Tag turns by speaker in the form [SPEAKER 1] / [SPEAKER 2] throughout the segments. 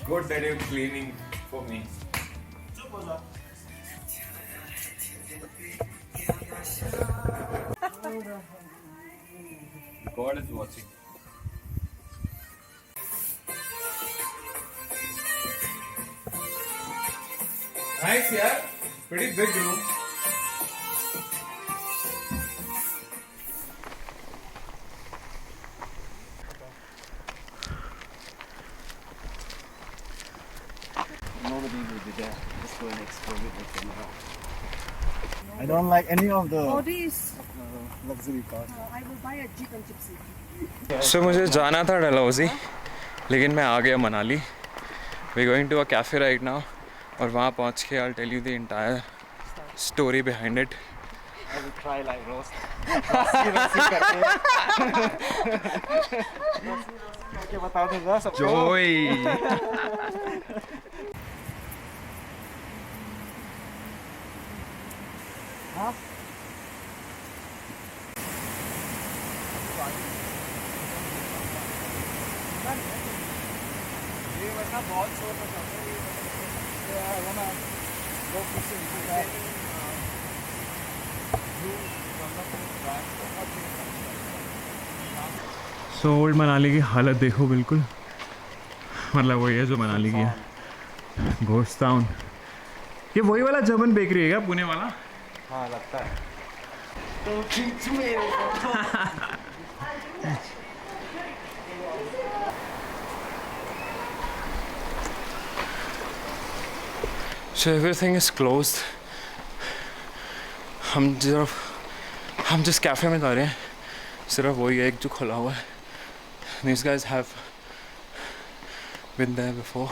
[SPEAKER 1] Good that you're cleaning for me. God is watching. Nice, yeah. Pretty big room.
[SPEAKER 2] Nobody will be there. Just go and explore it with them. I don't like any of the
[SPEAKER 3] This
[SPEAKER 2] luxury cars.
[SPEAKER 3] I will buy a Jeep and Gypsy.
[SPEAKER 1] So मुझे जाना था डलहौजी, लेकिन मैं आ गया Manali. We're going to a cafe right now, और वहाँ पहुँच के I'll tell you the entire story behind it.
[SPEAKER 2] I will try like roast. करके बता दूंगा सबको.
[SPEAKER 1] Joy.
[SPEAKER 2] हाँ? ये वरना बहुत शोर मचाता है. वो ना वो कुछ
[SPEAKER 1] सो ओल्ड मनाली की हालत देखो बिल्कुल, मतलब वही है जो मनाली की है. Ghost town. ये वही वाला जमन बेकरी है क्या, पुणे वाला?
[SPEAKER 2] हाँ लगता है. तो खींच मेरे को.
[SPEAKER 1] So everything is closed. हम जिस कैफे में जा रहे हैं सिर्फ वही है एक जो खुला हुआ है. These guys have been there before.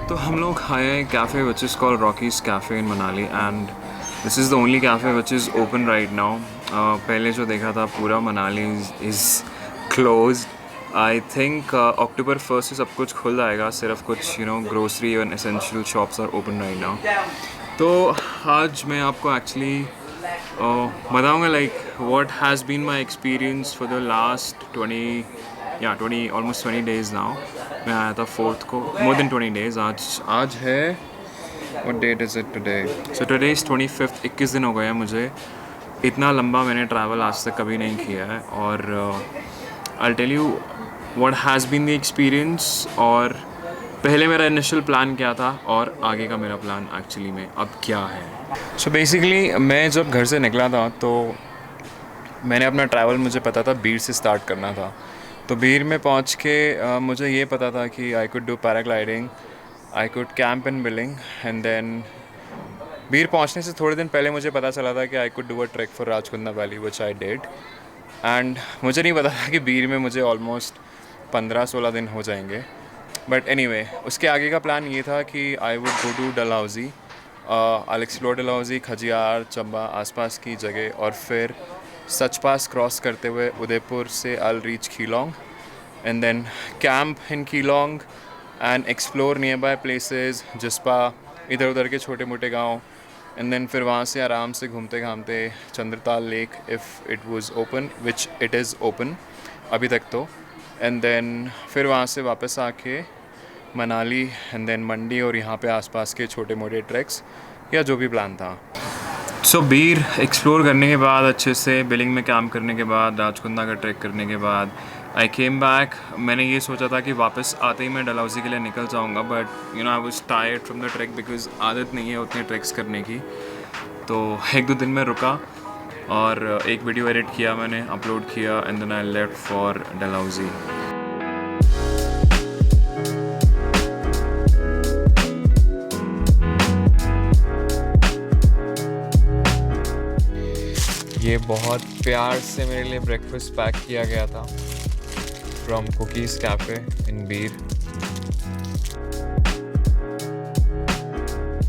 [SPEAKER 1] तो हम लोग आए हैं cafe which is called Rocky's cafe in Manali, and this is the only cafe which is open right now. पहले जो देखा था पूरा Manali is closed. I think October 1 से सब कुछ खुल जाएगा, सिर्फ कुछ grocery and essential shops are open right now. तो आज मैं आपको एक्चुअली बताऊँगा like what has been my experience for the last 20 almost 20 days now. मैं आया था 4th को, मोर देन 20 डेज़. आज है, what that is it today? So today is 25. 21 दिन हो गए हैं मुझे. इतना लंबा मैंने ट्रैवल आज तक कभी नहीं किया है. और I tell you what has been the experience, और पहले मेरा इनिशियल प्लान क्या था और आगे का मेरा प्लान एक्चुअली में अब क्या है. सो बेसिकली मैं जब घर से निकला था तो मैंने अपना ट्रैवल, मुझे पता था बीर से स्टार्ट करना था. तो बीर में पहुंच के मुझे ये पता था कि I could do paragliding, I could camp in Billing, and then Bir पहुंचने से थोड़े दिन पहले मुझे पता चला था कि I could do a trek for Rajgundha valley which I did. And मुझे नहीं पता था कि बीर में मुझे ऑलमोस्ट 15-16 दिन हो जाएंगे. बट एनीवे, उसके आगे का प्लान ये था कि I would go to Dalhousie, I explore Dalhousie, Khajjiar, Chamba, आसपास की जगह, और फिर सचपास क्रॉस करते हुए उदयपुर से I reach Keylong, and then camp in Keylong and explore nearby places, Jispa, इधर उधर के छोटे मोटे गांव, एंड देन फिर वहाँ से आराम से घूमते घामते Chandratal lake if it was open, which it is open अभी तक तो, एंड देन फिर वहाँ से वापस आके मनाली, एंड देन मंडी, और यहाँ पे आसपास के छोटे मोटे ट्रैक्स या जो भी प्लान था. सो बीर एक्सप्लोर करने के बाद, अच्छे से बिलिंग में काम करने के बाद, राजकुंदा का ट्रैक करने के बाद, आई केम बैक. मैंने ये सोचा था कि वापस आते ही मैं डलहौजी के लिए निकल जाऊँगा, but I was tired from the track because आदत नहीं है उतने ट्रैक्स करने की. तो 1-2 दिन में रुका और एक वीडियो एडिट किया मैंने, अपलोड किया, and then I left for Dalhousie. ये बहुत प्यार से मेरे लिए ब्रेकफास्ट पैक किया गया था. from Cookies Cafe in Beer.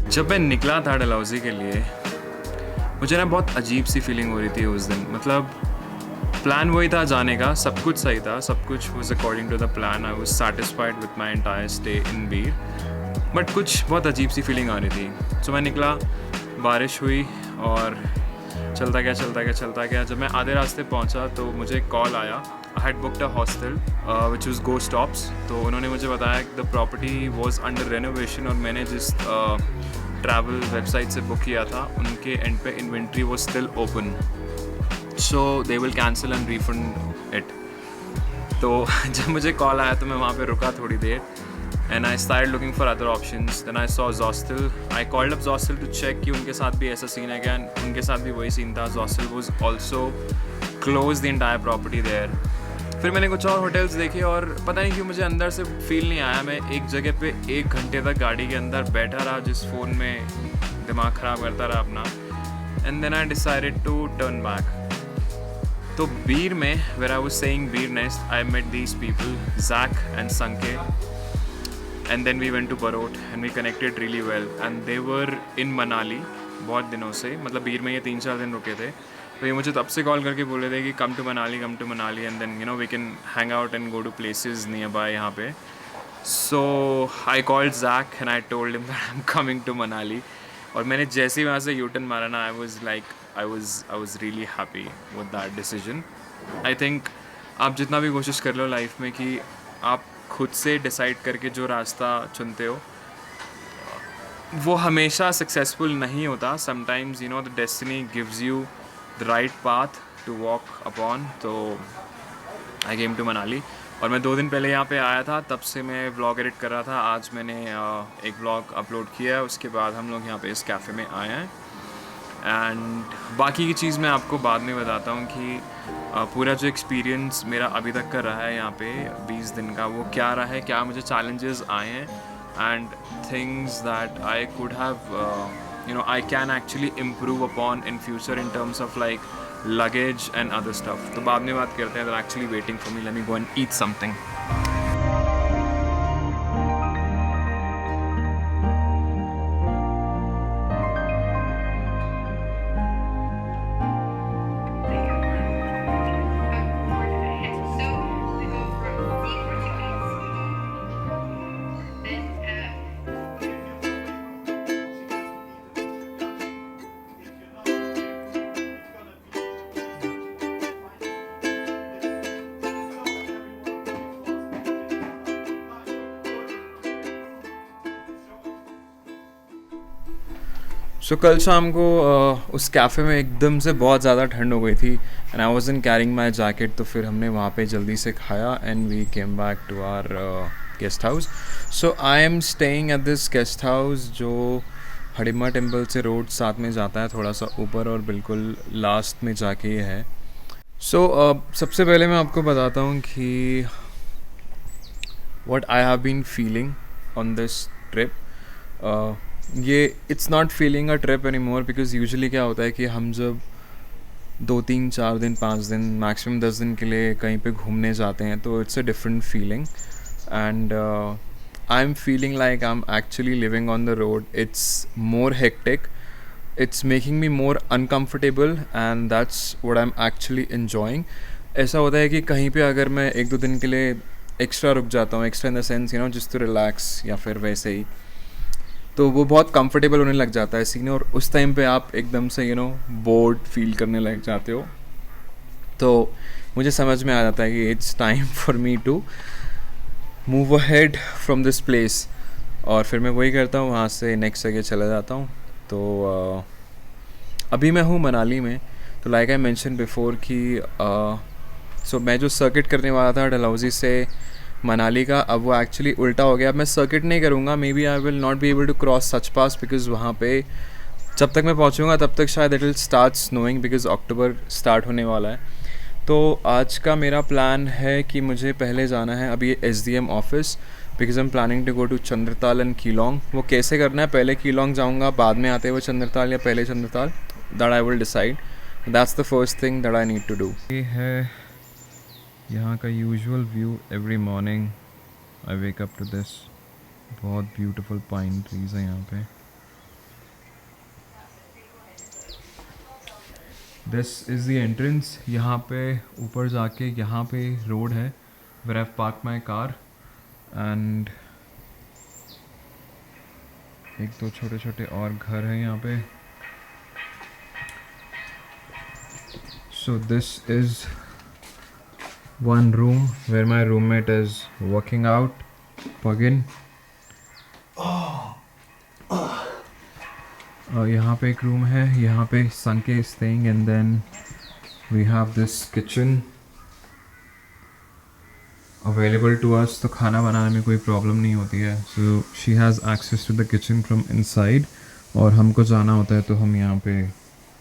[SPEAKER 1] जब मैं निकला था डलहौजी के लिए मुझे ना बहुत अजीब सी फीलिंग हो रही थी उस दिन. मतलब प्लान वही था जाने का, सब कुछ सही था, सब कुछ was according to the plan. I was satisfied with my entire stay in Bir, but कुछ बहुत अजीब सी फीलिंग आ रही थी. सो मैं निकला, बारिश हुई और चलता गया. जब मैं आधे रास्ते पहुंचा तो मुझे कॉल आया. I had booked a hostel which was go stops. तो उन्होंने मुझे बताया कि the property was under renovation और मैंने जिस ट्रैवल वेबसाइट से बुक किया था उनके एंड पे inventory was still open, so they will cancel and refund it. तो जब मुझे कॉल आया तो मैं वहाँ पे रुका थोड़ी देर and I started looking for other options. Then I saw Zostel. I called up Zostel to check कि उनके साथ भी ऐसा सीन है क्या. उनके साथ भी वही सीन था. Zostel was also closed the entire property there. फिर मैंने कुछ और होटल्स देखे और पता नहीं क्यों मुझे अंदर से फील नहीं आया. मैं एक जगह पे 1 घंटे तक गाड़ी के अंदर बैठा रहा जिस फ़ोन में दिमाग ख़राब करता रहा अपना. And then I decided to turn back. तो बीर में where I was staying Beer Nest, I met these people, Zach and Sanke. And then we went to Barot and we connected really well. And they were in Manali बहुत दिनों से, मतलब बीर में ये 3-4 दिन रुके थे. तो ये मुझे तब से कॉल करके बोले थे कि come to Manali and then you know we can hang out and go to places nearby यहाँ पे. So I called Zach and I told him that I'm coming to Manali. और मैंने जैसे ही वहाँ से U-turn मारा ना, I was really happy with that decision. I think आप जितना भी कोशिश कर लो लाइफ में कि आप खुद से डिसाइड करके जो रास्ता चुनते हो वो हमेशा सक्सेसफुल नहीं होता. Sometimes you know the destiny gives you the right path to walk upon. तो आई केम टू मनाली और मैं 2 दिन पहले यहाँ पे आया था. तब से मैं व्लॉग एडिट कर रहा था. आज मैंने एक व्लॉग अपलोड किया है. उसके बाद हम लोग यहाँ पे इस कैफ़े में आए हैं. एंड बाकी की चीज़ मैं आपको बाद में बताता हूँ कि पूरा जो एक्सपीरियंस मेरा अभी तक का रहा है यहाँ पे 20 दिन का, वो क्या रहा है, क्या मुझे चैलेंजेस आए हैं and things that I could have you know I can actually improve upon in future in terms of like luggage and other stuff. तो बाद में बात करते हैं. That actually waiting for me. Let me go and eat something. So कल शाम को उस कैफ़े में एकदम से बहुत ज़्यादा ठंड हो गई थी and I wasn't carrying my jacket. तो फिर हमने वहाँ पे जल्दी से खाया and we came back to our guest house. So I am staying at this guest house जो हडिम्बा टेम्पल से रोड साथ में जाता है, थोड़ा सा ऊपर और बिल्कुल लास्ट में जाके ये है. सो सबसे पहले मैं आपको बताता हूँ कि what I have been feeling on this trip. ये it's not feeling a trip any more because usually क्या होता है कि हम जब 2-3-4 दिन 5 दिन मैक्सिमम 10 दिन के लिए कहीं पे घूमने जाते हैं तो it's a different feeling and I am feeling like I am actually living on the road. It's more hectic, it's making me more uncomfortable and that's what I'm actually enjoying. ऐसा होता है कि कहीं पे अगर मैं 1-2 दिन के लिए एक्स्ट्रा रुक जाता हूँ, extra in the sense you know just to relax या फिर वैसे ही, तो वो बहुत कंफर्टेबल होने लग जाता है सीन. और उस टाइम पे आप एकदम से यू नो बोर्ड फील करने लग जाते हो. तो मुझे समझ में आ जाता है कि it's time for me to move ahead from this place. और फिर मैं वही करता हूँ, वहाँ से नेक्स्ट जगह चला जाता हूँ. तो अभी मैं हूँ मनाली में. तो लाइक आई मेंशन बिफोर कि सो मैं जो सर्किट करने वाला था डलहौजी से मनाली का, अब वो एक्चुअली उल्टा हो गया. अब मैं सर्किट नहीं करूँगा. Maybe I will not be able to cross such pass because वहाँ पे जब तक मैं पहुँचूँगा तब तक शायद it will start snowing because October start होने वाला है. तो आज का मेरा प्लान है कि मुझे पहले जाना है अभी SDM office because I am planning to go to Chandratal and Keylong. वो कैसे करना है, पहले कीलोंग जाऊँगा बाद में आते हुए चंद्रताल या पहले Chandratal, that I will decide. That's the first thing that I need to do. ये है यहाँ का usual view every morning I wake up to this. बहुत ब्यूटीफुल पाइन ट्रीज हैं यहाँ पे. This is the entrance. यहाँ पे ऊपर जाके यहाँ पे रोड है where I park my car. And एक दो छोटे छोटे और घर हैं यहाँ पे. So this is one room where my roommate is working out. Pagin. यहाँ पे एक रूम है. यहाँ पे Sanke is staying, and then we have this kitchen available to us. तो खाना बनाने में कोई प्रॉब्लम नहीं होती है. So she has access to the kitchen from inside. और हमको जाना होता है तो हम यहाँ पे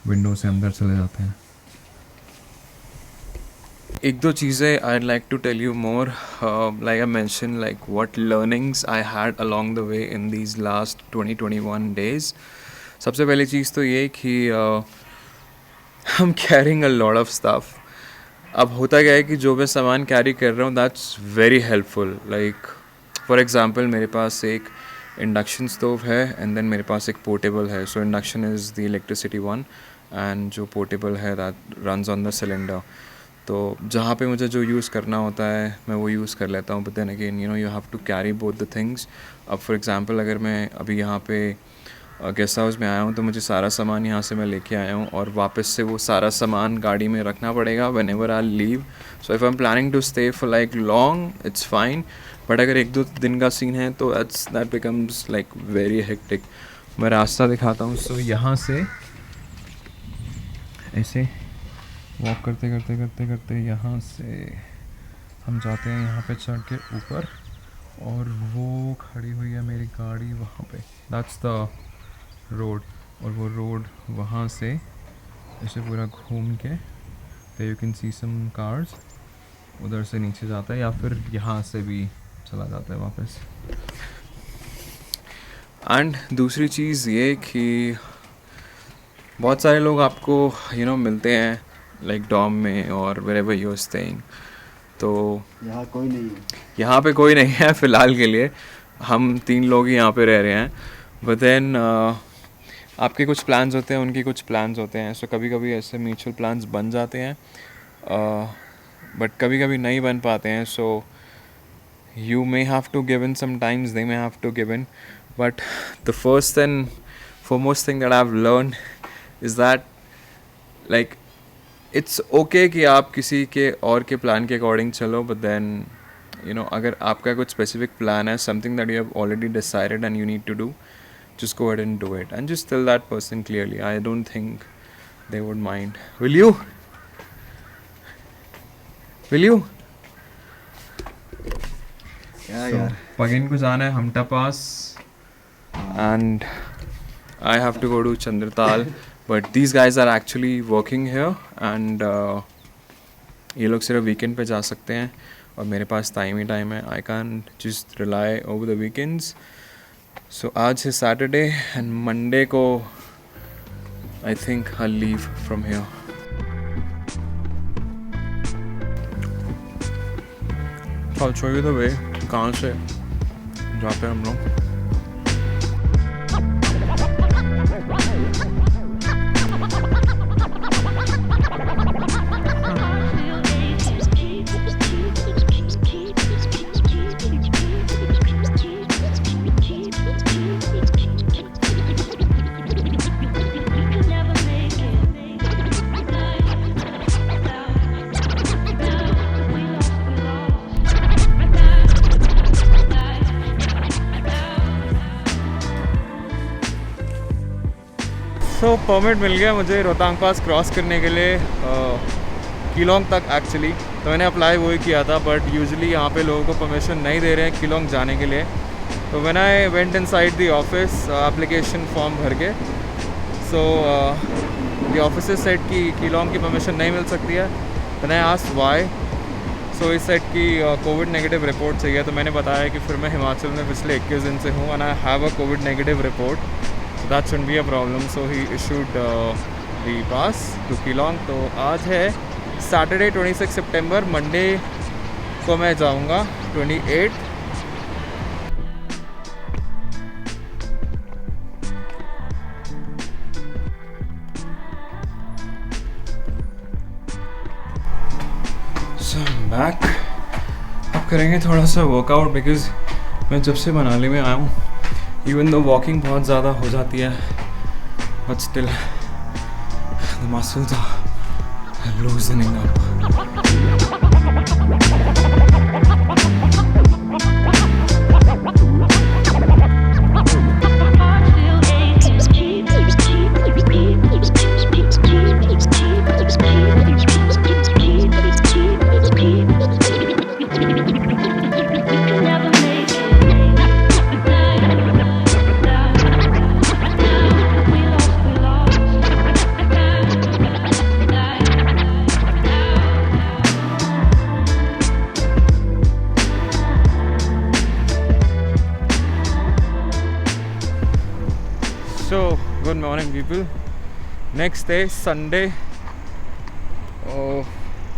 [SPEAKER 1] विंडो से अंदर चले जाते हैं. एक दो चीज़ें I'd like to tell you more. Like I mentioned, like what learnings I had along the way in these last 20-21 days. सबसे पहली चीज़ तो ये कि I'm carrying a lot of stuff. अब होता क्या है कि जो मैं सामान कैरी कर रहा हूँ that's very helpful. Like for example मेरे पास एक इंडक्शन स्टोव है and then मेरे पास एक पोर्टेबल है. So induction is the electricity one and जो पोर्टेबल है that runs on the cylinder. तो जहाँ पे मुझे जो यूज़ करना होता है मैं वो यूज़ कर लेता हूँ. But then again you know you have to carry both the things. अब फॉर एग्जांपल अगर मैं अभी यहाँ पे गेस्ट हाउस में आया हूँ तो मुझे सारा सामान यहाँ से मैं लेके आया हूँ और वापस से वो सारा सामान गाड़ी में रखना पड़ेगा whenever I leave. So if I am planning to stay for like long it's fine. But अगर एक दो दिन का सीन है तो that becomes like very hectic. मैं रास्ता दिखाता हूँ. सो यहाँ से ऐसे वॉक करते करते करते करते यहाँ से हम जाते हैं यहाँ पे चढ़ के ऊपर. और वो खड़ी हुई है मेरी गाड़ी वहाँ पे. That's the road. और वो रोड वहाँ से ऐसे पूरा घूम के तो you can see some cars उधर से नीचे जाता है या फिर यहाँ से भी चला जाता है वापस. एंड दूसरी चीज़ ये कि बहुत सारे लोग आपको यू नो मिलते हैं लाइक डॉम में और wherever you're staying. तो
[SPEAKER 2] यहाँ कोई नहीं है.
[SPEAKER 1] यहाँ पे कोई नहीं है फ़िलहाल के लिए. हम 3 लोग ही यहाँ पे रह रहे हैं. बट देन आपके कुछ प्लान्स होते हैं उनके कुछ प्लान्स होते हैं. सो कभी कभी ऐसे म्यूचुअल प्लान्स बन जाते हैं बट कभी कभी नहीं बन पाते हैं. सो you may have to give in sometimes, they may have to give in. But the first and foremost thing that I've learned is that like it's okay कि आप किसी के और के प्लान के अकॉर्डिंग चलो. but then you know अगर आपका कुछ specific plan है, something that you have already decided and you need to do, just go ahead and do it and just tell that person clearly. I don't think they would mind. Will you?
[SPEAKER 2] Yeah,
[SPEAKER 1] So,
[SPEAKER 2] यार.
[SPEAKER 1] Pagin को जाना है हमटा पास and I have to go to Chandratal. But these guys are actually working here and ये लोग सिर्फ weekend पे जा सकते हैं और मेरे पास टाइम ही टाइम है. I can just rely over the weekends. So आज है सैटरडे एंड मंडे को I think I leave from here. I'll show you the way कहाँ से जाते हैं हम लोग. तो परमिट मिल गया मुझे रोहतांग पास क्रॉस करने के लिए किलोंग तक एक्चुअली. तो मैंने अप्लाई वही किया था बट यूजुअली यहाँ पे लोगों को परमिशन नहीं दे रहे हैं किलोंग जाने के लिए. तो when I went inside the office application form भर के, सो द ऑफिसर सेड कि किलोंग की परमिशन नहीं मिल सकती है. Then I asked why. So इस सेट की कोविड नेगेटिव रिपोर्ट चाहिए. तो मैंने बताया कि फिर मैं हिमाचल में पिछले 21 दिन से हूँ and I have a Covid negative report. That shouldn't be a problem. So he issued the pass to Keelong. तो आज है सैटरडे 26 सितंबर, मंडे को मैं जाऊंगा 28। बैक अब करेंगे थोड़ा सा वर्कआउट, बिकॉज मैं जब से मनाली में आया हूँ, इवन दो वॉकिंग बहुत ज़्यादा हो जाती है, but still the muscles are loosening up. So, good morning people. Next day, Sunday,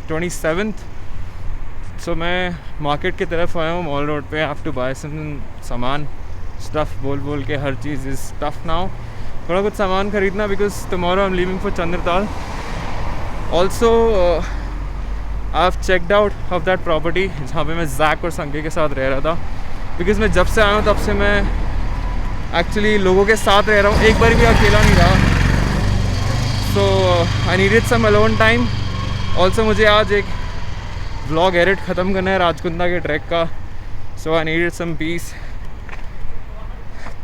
[SPEAKER 1] 27th. So मैं मार्केट की तरफ आया हूँ, मॉल रोड पे। I have to buy some सामान, stuff बोल के हर चीज़ is tough now. थोड़ा कुछ सामान खरीदना, because tomorrow I'm leaving for Chandratal. Also, I have checked out of that property जहाँ पे मैं जैक और संके के साथ रह रहा था, because मैं जब से आया हूँ तब से मैं एक्चुअली लोगों के साथ रह रहा हूँ, एक बार भी अकेला नहीं रहा। So I needed some alone time. Also मुझे आज एक व्लॉग एडिट ख़त्म करना है राजकुंदा के ट्रैक का, सो आई नीडेड सम पीस।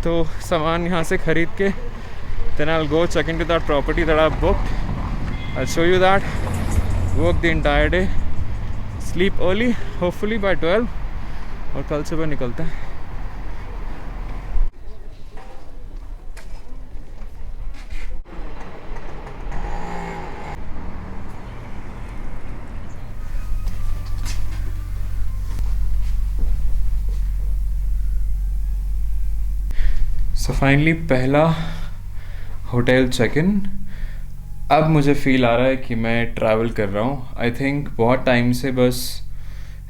[SPEAKER 1] तो सामान यहाँ से ख़रीद के then I will go check into that property that I have booked. I show you that, work the entire day, sleep early hopefully by 12, और कल सुबह निकलते हैं। सो फाइनली पहला होटल चेक इन। अब मुझे फील आ रहा है कि मैं ट्रैवल कर रहा हूँ। आई थिंक बहुत टाइम से बस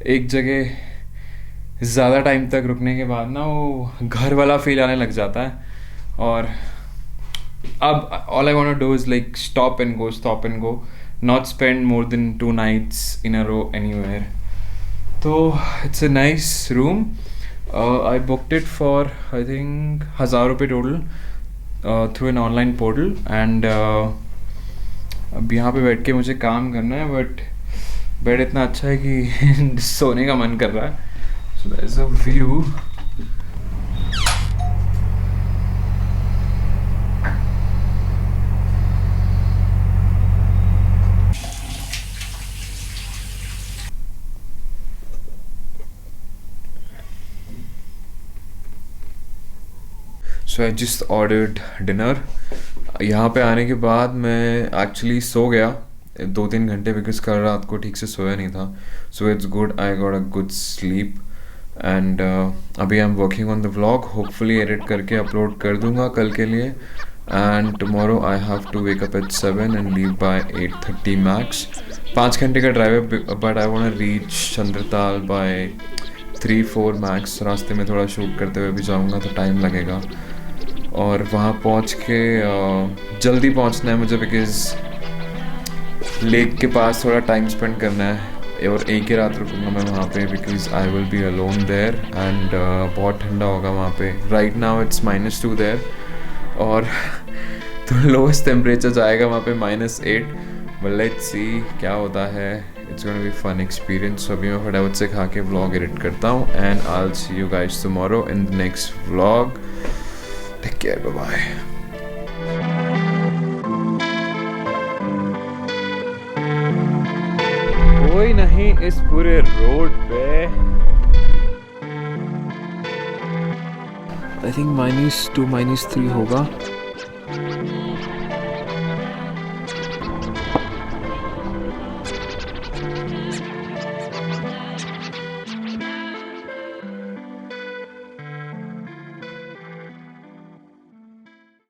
[SPEAKER 1] एक जगह ज़्यादा टाइम तक रुकने के बाद ना वो घर वाला फील आने लग जाता है, और अब all I want to do is like stop and go, not spend more than 2 nights in a row anywhere. तो it's a nice room. I booked it for I think 1000 रुपये total through an online portal, and अब यहाँ पे बैठ के मुझे काम करना है, बट बेड इतना अच्छा है कि सोने का मन कर रहा है। So there is a view. So I just ordered dinner. यहाँ पे आने के बाद मैं एक्चुअली सो गया 2-3 घंटे, बिकॉज कल रात को ठीक से सोया नहीं था। So it's good, I got a good sleep, and अभी I am working on the vlog. Hopefully edit करके अपलोड कर दूंगा कल के लिए, and tomorrow I have to wake up at 7 and leave by 8:30 max. 5 घंटे का ड्राइव है, but I want to reach Chandratal by 3-4 max. रास्ते में थोड़ा शूट करते हुए भी जाऊँगा तो टाइम लगेगा, और वहाँ पहुँच के जल्दी पहुँचना है मुझे, बिकॉज़ लेक के पास थोड़ा टाइम स्पेंड करना है, और एक ही रात रुकूंगा मैं वहाँ पे, because I will be alone there, and बहुत ठंडा होगा वहाँ पे। राइट नाउ इट्स -2 देयर, और तो लोएस्ट टेम्परेचर जाएगा वहाँ पे -8, बट लेट्स सी क्या होता है। It's gonna be fun experience. अभी मैं फटाफट से खा के व्लॉग एडिट करता हूँ, and I will see you guys tomorrow in the next vlog. Take care, bye-bye. कोई नहीं इस पूरे रोड पे। I think -2, -3 होगा।